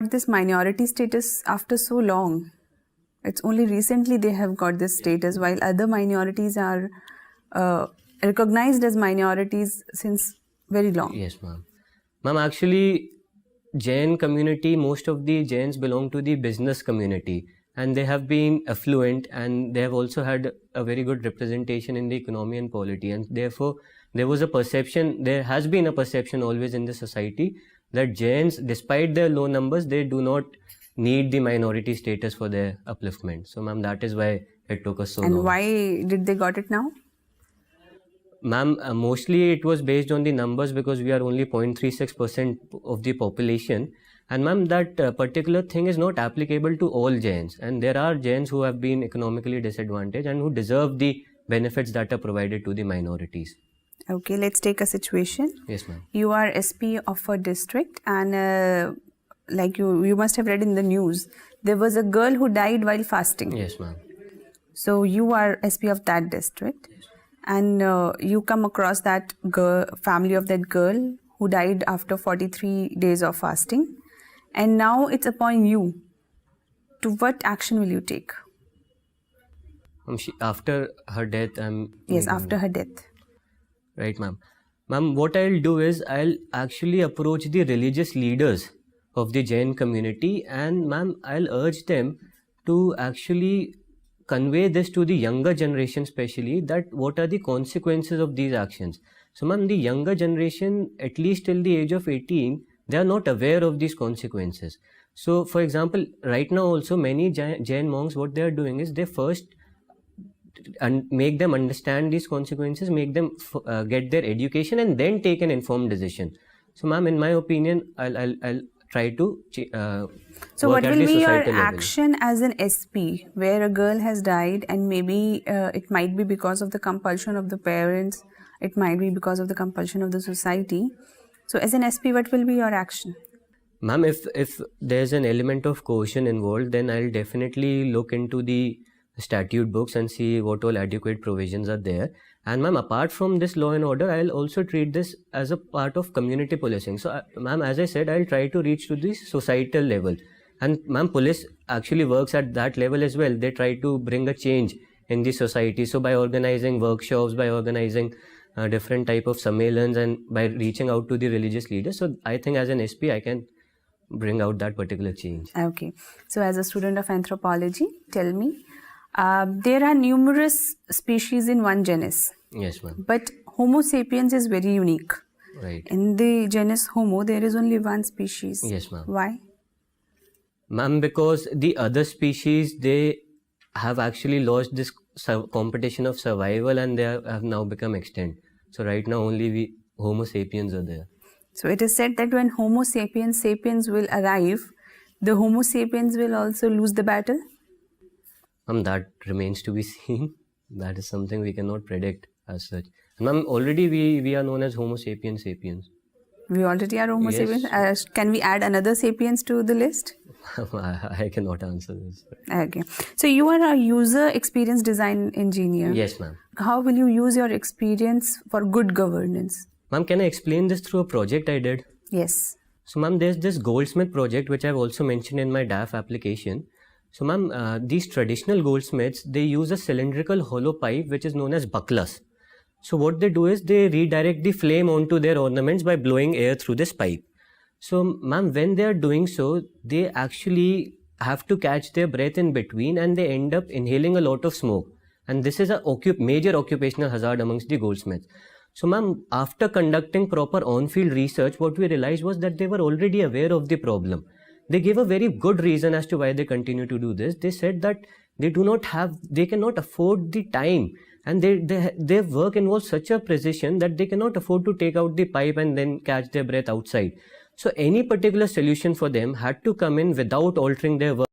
got this minority status after so long? It's only recently they have got this status, while other minorities are recognized as minorities since very long. Yes, ma'am. Ma'am, actually, Jain community, most of the Jains belong to the business community, and they have been affluent, and they have also had a very good representation in the economy and polity, and therefore there has been a perception always in the society that Jains, despite their low numbers, they do not need the minority status for their upliftment. So ma'am, that is why it took us so long. And why did they got it now? Ma'am, mostly it was based on the numbers, because we are only 0.36% of the population. And ma'am, that particular thing is not applicable to all Jains. And there are Jains who have been economically disadvantaged and who deserve the benefits that are provided to the minorities. Okay, let's take a situation. Yes, ma'am. You are SP of a district, and like you must have read in the news, there was a girl who died while fasting. Yes, ma'am. So you are SP of that district. Yes. And you come across that family of that girl who died after 43 days of fasting. And now it's upon you. To what action will you take? After her death, Yes, after her death. Right, ma'am. Ma'am, what I'll do is I'll actually approach the religious leaders of the Jain community, and ma'am, I'll urge them to actually convey this to the younger generation, especially, that what are the consequences of these actions. So ma'am, the younger generation, at least till the age of 18, they are not aware of these consequences. So for example, right now also many Jain monks, what they are doing is they first make them understand these consequences, make them get their education, and then take an informed decision. So ma'am, in my opinion, I'll try to so what will be your action as an SP where a girl has died, and maybe it might be because of the compulsion of the parents, it might be because of the compulsion of the society. So as an SP, what will be your action? Ma'am, if there's an element of coercion involved, then I'll definitely look into the statute books and see what all adequate provisions are there. And ma'am, apart from this law and order, I'll also treat this as a part of community policing. So ma'am, as I said, I'll try to reach to the societal level. And ma'am, police actually works at that level as well. They try to bring a change in the society. So by organizing workshops, by organizing different type of sammelans, and by reaching out to the religious leaders. So I think as an SP, I can bring out that particular change. Okay. So as a student of anthropology, tell me, there are numerous species in one genus. Yes, ma'am. But Homo sapiens is very unique. Right. In the genus Homo, there is only one species. Yes, ma'am. Why? Ma'am, because the other species, they have actually lost this competition of survival, and they have now become extinct. So right now only Homo sapiens are there. So it is said that when Homo sapiens will arrive, the Homo sapiens will also lose the battle? That remains to be seen. That is something we cannot predict as such. Ma'am, already we are known as Homo sapiens sapiens. We already are Homo sapiens. Can we add another sapiens to the list? I cannot answer this. Okay. So you are a user experience design engineer. Yes, ma'am. How will you use your experience for good governance? Ma'am, can I explain this through a project I did? Yes. So ma'am, there's this goldsmith project which I've also mentioned in my DAF application. So ma'am, these traditional goldsmiths, they use a cylindrical hollow pipe which is known as bucklas. So what they do is they redirect the flame onto their ornaments by blowing air through this pipe. So ma'am, when they are doing so, they actually have to catch their breath in between, and they end up inhaling a lot of smoke. And this is a major occupational hazard amongst the goldsmiths. So ma'am, after conducting proper on-field research, what we realized was that they were already aware of the problem. They gave a very good reason as to why they continue to do this. They said that they cannot afford the time, and their work involves such a precision that they cannot afford to take out the pipe and then catch their breath outside. So any particular solution for them had to come in without altering their work.